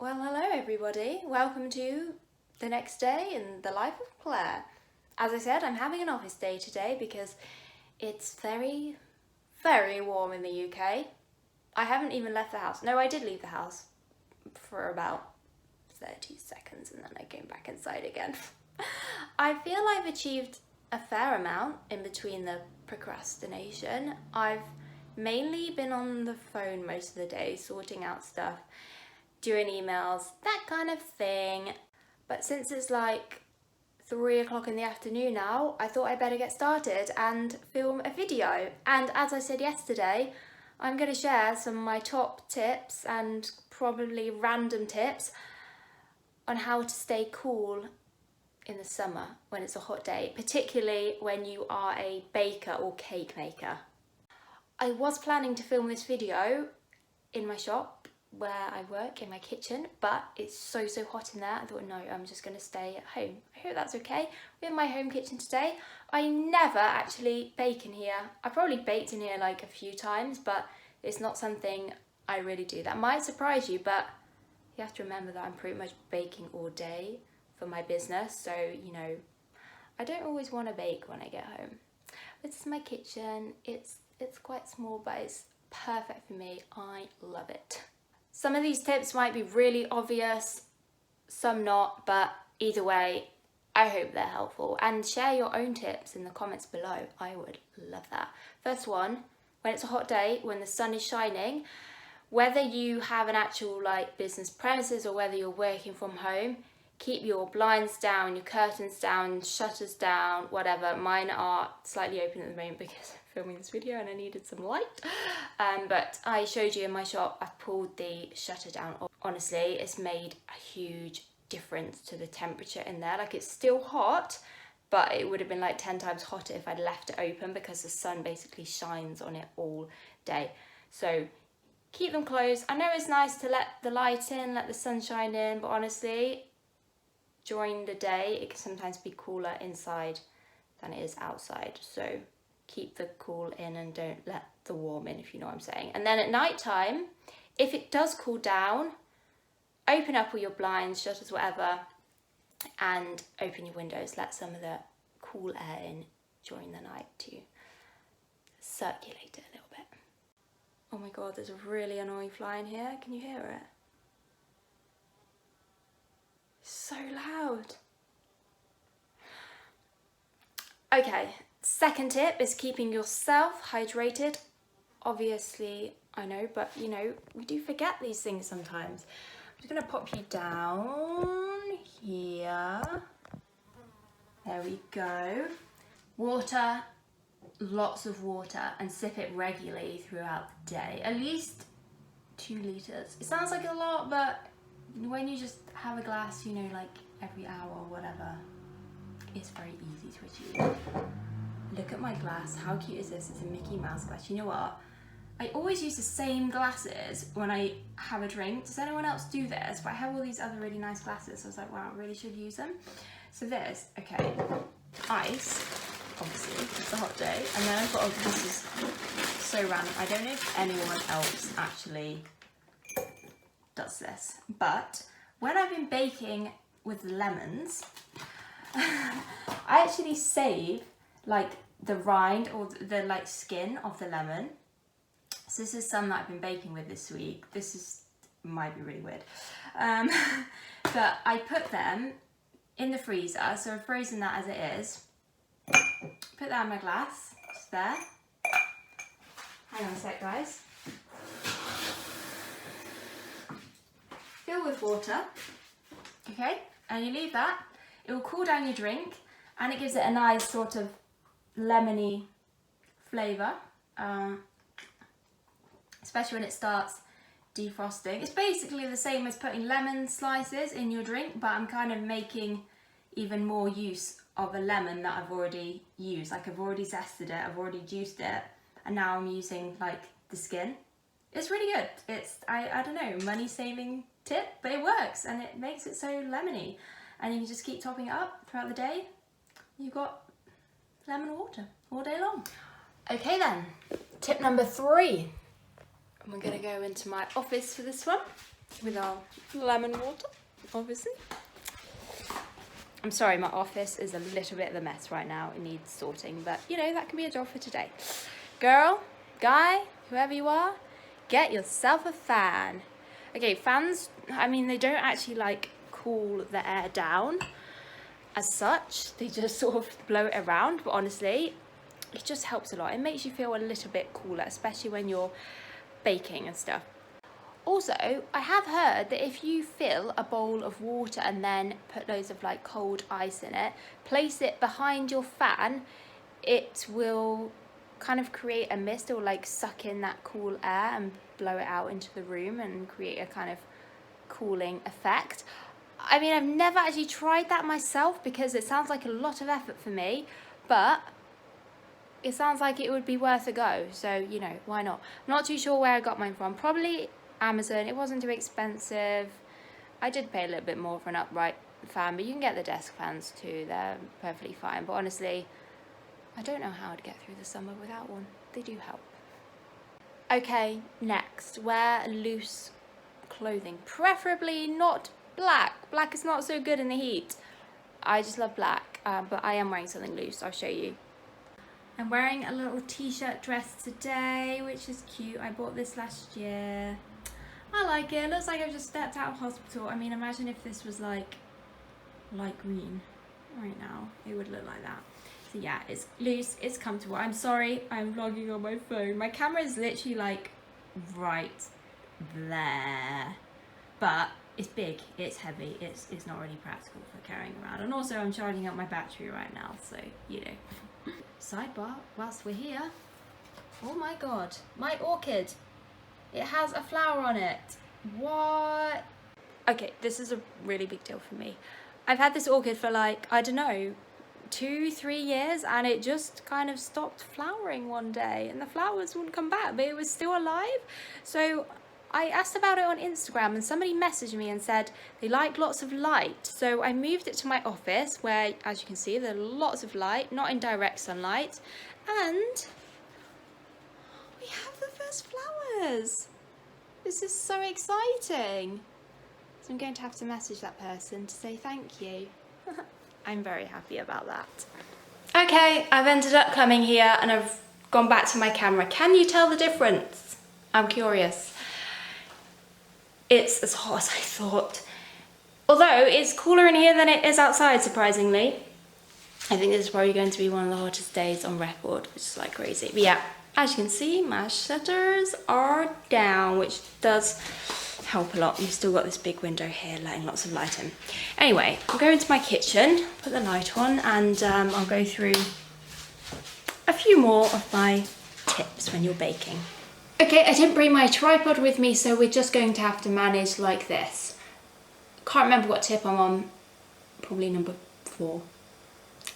Well, hello everybody. Welcome to the next day in the life of Claire. As I said, I'm having an office day today because it's very, very warm in the UK. I haven't even left the house. No, I did leave the house for about 30 seconds and then I came back inside again. I feel I've achieved a fair amount in between the procrastination. I've mainly been on the phone most of the day, sorting out stuff, doing emails, that kind of thing. But since it's like 3 o'clock in the afternoon now, I thought I'd better get started and film a video. And as I said yesterday, I'm going to share some of my top tips and probably random tips on how to stay cool in the summer when it's a hot day, particularly when you are a baker or cake maker. I was planning to film this video in my shop where I work, in my kitchen, but it's so hot in there. I thought, no, I'm just going to stay at home. I hope that's okay. We're in my home kitchen today. I never actually bake in here. I probably baked in here like a few times, but it's not something I really do. That might surprise you, but you have to remember that I'm pretty much baking all day for my business. So, you know, I don't always want to bake when I get home. This is my kitchen. It's quite small, but it's perfect for me. I love it. Some of these tips might be really obvious, some not, but either way, I hope they're helpful. And share your own tips in the comments below. I would love that. First one, when it's a hot day, when the sun is shining, whether you have an actual like business premises or whether you're working from home, keep your blinds down, your curtains down, shutters down, whatever. Mine are slightly open at the moment because I'm filming this video and I needed some light. But I showed you in my shop, I've pulled the shutter down. Honestly, it's made a huge difference to the temperature in there. Like, it's still hot, but it would have been like 10 times hotter if I'd left it open because the sun basically shines on it all day. So keep them closed. I know it's nice to let the light in, let the sunshine in, but honestly, during the day, it can sometimes be cooler inside than it is outside. So keep the cool in and don't let the warm in, if you know what I'm saying. And then at night time, if it does cool down, open up all your blinds, shutters, whatever, and open your windows. Let some of the cool air in during the night to circulate it a little bit. Oh my God, there's a really annoying fly in here. Can you hear it? So loud. Okay, second tip is keeping yourself hydrated. Obviously, I know, but you know, we do forget these things sometimes. I'm just gonna pop you down here. There we go. Water, lots of water, and sip it regularly throughout the day. At least 2 litres. It sounds like a lot, but when you just have a glass, you know, like every hour or whatever, it's very easy to achieve. Look at my glass. How cute is this? It's a Mickey Mouse glass. You know what? I always use the same glasses when I have a drink. Does anyone else do this? But I have all these other really nice glasses. So I was like, wow, I really should use them. So this, okay, ice, obviously, it's a hot day. And then I've got, oh, this is so random. I don't know if anyone else actually does this, but when I've been baking with lemons, I actually save like the rind or the like skin of the lemon. So this is some that I've been baking with this week. Might be really weird, but I put them in the freezer, so I've frozen that as it is. Put that in my glass, just there. Hang on a sec, guys. Fill with water, okay, and you leave that. It will cool down your drink and it gives it a nice sort of lemony flavour, especially when it starts defrosting. It's basically the same as putting lemon slices in your drink, but I'm kind of making even more use of a lemon that I've already used. Like, I've already zested it, I've already juiced it, and now I'm using like the skin. It's really good. It's, I don't know, money saving tip, but it works and it makes it so lemony. And you can just keep topping it up throughout the day. You've got lemon water all day long. Okay then, tip number 3. We're gonna go into my office for this one. with our lemon water, obviously. I'm sorry, my office is a little bit of a mess right now. It needs sorting, but you know, that can be a job for today. Girl, guy, whoever you are, get yourself a fan. Okay, fans, I mean, they don't actually like cool the air down as such. They just sort of blow it around, but honestly, it just helps a lot. It makes you feel a little bit cooler, especially when you're baking and stuff. Also, I have heard that if you fill a bowl of water and then put loads of like cold ice in it, place it behind your fan, it will kind of create a mist or like suck in that cool air and blow it out into the room and create a kind of cooling effect. I mean, I've never actually tried that myself because it sounds like a lot of effort for me, but it sounds like it would be worth a go. So, you know, why not? I'm not too sure where I got mine from. Probably Amazon. It wasn't too expensive. I did pay a little bit more for an upright fan, but you can get the desk fans too. They're perfectly fine. But honestly, I don't know how to get through the summer without one. They do help. Okay, next, wear loose clothing. Preferably not black. Black is not so good in the heat. I just love black, but I am wearing something loose. I'll show you. I'm wearing a little t-shirt dress today, which is cute. I bought this last year. I like it. It looks like I've just stepped out of hospital. I mean, imagine if this was like light green right now. It would look like that. So yeah, it's loose, it's comfortable. I'm sorry, I'm vlogging on my phone. My camera is literally like right there. But it's big, it's heavy, it's not really practical for carrying around. And also I'm charging up my battery right now, so you know. Sidebar, whilst we're here. Oh my god, my orchid. It has a flower on it. What? Okay, this is a really big deal for me. I've had this orchid for like, I don't know, 2-3 years, and it just kind of stopped flowering one day and the flowers wouldn't come back, but it was still alive. So I asked about it on Instagram and somebody messaged me and said they like lots of light. So I moved it to my office where, as you can see, there are lots of light, not in direct sunlight, and we have the first flowers. This is so exciting. So I'm going to have to message that person to say thank you. I'm very happy about that. Okay, I've ended up coming here and I've gone back to my camera. Can you tell the difference? I'm curious. It's as hot as I thought. Although it's cooler in here than it is outside, surprisingly. I think this is probably going to be one of the hottest days on record, which is like crazy. But yeah, as you can see, my shutters are down, which does help a lot. We've still got this big window here letting lots of light in. Anyway, I'm going to my kitchen, put the light on, and I'll go through a few more of my tips when you're baking. Okay, I didn't bring my tripod with me, so we're just going to have to manage like this. Can't remember what tip I'm on, probably number 4.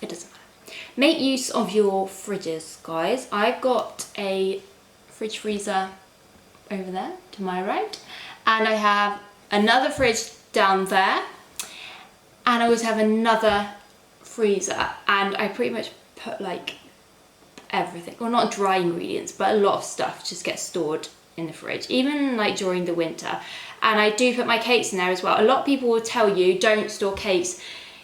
It doesn't matter. Make use of your fridges, guys. I've got a fridge freezer over there to my right, and I have another fridge down there, and I always have another freezer, and I pretty much put like everything, well, not dry ingredients, but a lot of stuff just gets stored in the fridge, even like during the winter. And I do put my cakes in there as well. A lot of people will tell you don't store cakes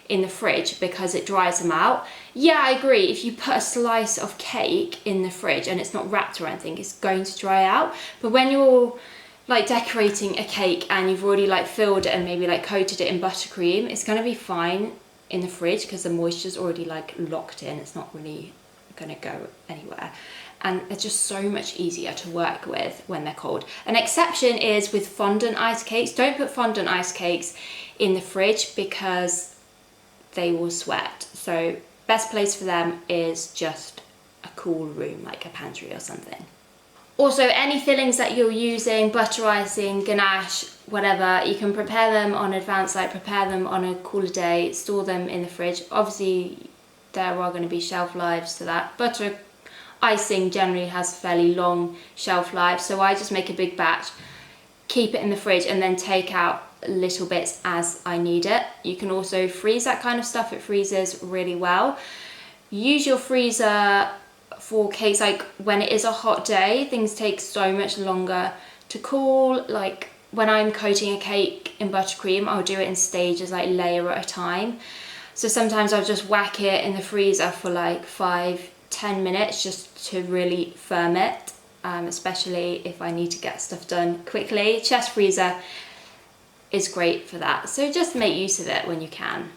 in the fridge because it dries them out. Yeah, I agree. If you put a slice of cake in the fridge and it's not wrapped or anything, it's going to dry out. But when you're like decorating a cake and you've already like filled it and maybe like coated it in buttercream, it's going to be fine in the fridge because the moisture's already like locked in. It's not really going to go anywhere, and it's just so much easier to work with when they're cold. An exception is with fondant ice cakes. Don't put fondant ice cakes in the fridge because they will sweat. So best place for them is just a cool room, like a pantry or something. Also, any fillings that you're using, butter icing, ganache, whatever, you can prepare them on advance, like prepare them on a cooler day, store them in the fridge. Obviously, there are going to be shelf lives to that. Butter icing generally has fairly long shelf life, so I just make a big batch, keep it in the fridge, and then take out little bits as I need it. You can also freeze that kind of stuff. It freezes really well. Use your freezer for cakes. Like when it is a hot day, things take so much longer to cool. Like when I'm coating a cake in buttercream, I'll do it in stages, like layer at a time. So sometimes I'll just whack it in the freezer for like 5-10 minutes just to really firm it, especially if I need to get stuff done quickly. Chest freezer is great for that, so just make use of it when you can.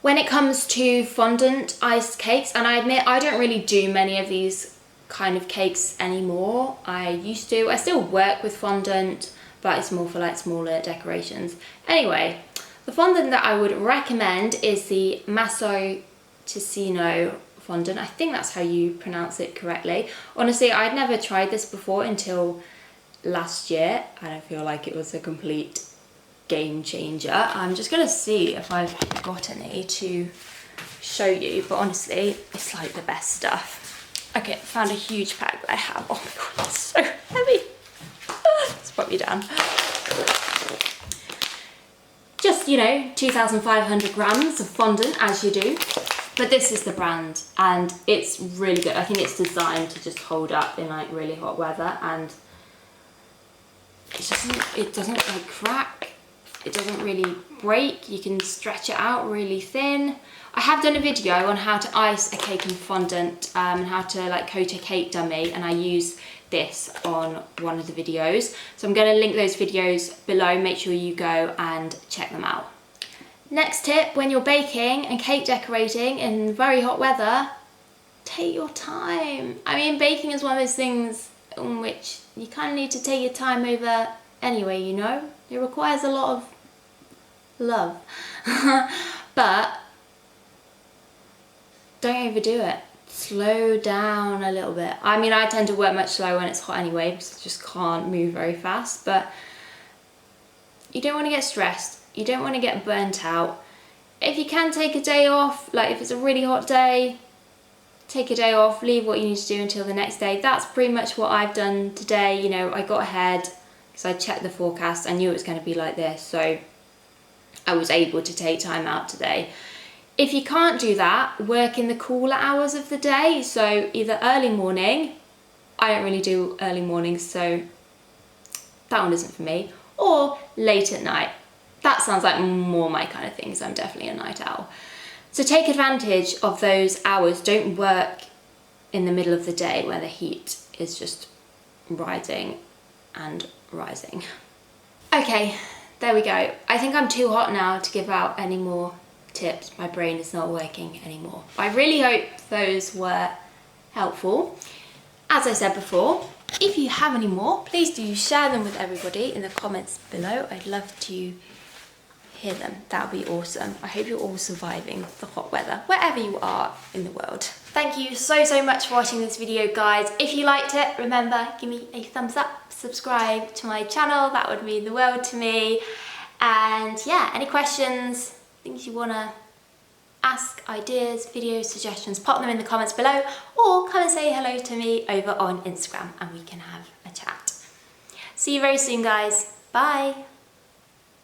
When it comes to fondant iced cakes, and I admit I don't really do many of these kind of cakes anymore. I used to. I still work with fondant, but it's more for like smaller decorations. Anyway, the fondant that I would recommend is the Maso Ticino fondant. I think that's how you pronounce it correctly. Honestly, I'd never tried this before until last year, and I feel like it was a complete game changer. I'm just gonna see if I've got any to show you, but honestly, it's like the best stuff. Okay, found a huge pack that I have. Oh my god, it's so heavy. Let's put me down. Just, you know, 2,500 grams of fondant, as you do. But this is the brand, and it's really good. I think it's designed to just hold up in like really hot weather, and it doesn't like crack. It doesn't really break. You can stretch it out really thin. I have done a video on how to ice a cake in fondant and how to like coat a cake dummy, and I use this on one of the videos. So I'm going to link those videos below. Make sure you go and check them out. Next tip, when you're baking and cake decorating in very hot weather, take your time. I mean, baking is one of those things in which you kind of need to take your time over anyway, you know? It requires a lot of love. But don't overdo it. Slow down a little bit. I mean, I tend to work much slower when it's hot anyway, because I just can't move very fast, but you don't want to get stressed. You don't want to get burnt out. If you can take a day off, like if it's a really hot day, take a day off, leave what you need to do until the next day. That's pretty much what I've done today. You know, I got ahead because I checked the forecast. I knew it was going to be like this, so I was able to take time out today. If you can't do that, work in the cooler hours of the day. So either early morning, I don't really do early mornings, so that one isn't for me, or late at night. That sounds like more my kind of thing, because I'm definitely a night owl. So take advantage of those hours. Don't work in the middle of the day where the heat is just rising and rising. Okay, there we go. I think I'm too hot now to give out any more tips. My brain is not working anymore. I really hope those were helpful. As I said before, if you have any more, please do share them with everybody in the comments below. I'd love to hear them. That would be awesome. I hope you're all surviving the hot weather, wherever you are in the world. Thank you so much for watching this video, guys. If you liked it, remember, give me a thumbs up, subscribe to my channel. That would mean the world to me. And yeah, any questions, things you want to ask, ideas, videos, suggestions, pop them in the comments below, or come and say hello to me over on Instagram and we can have a chat. See you very soon, guys. Bye.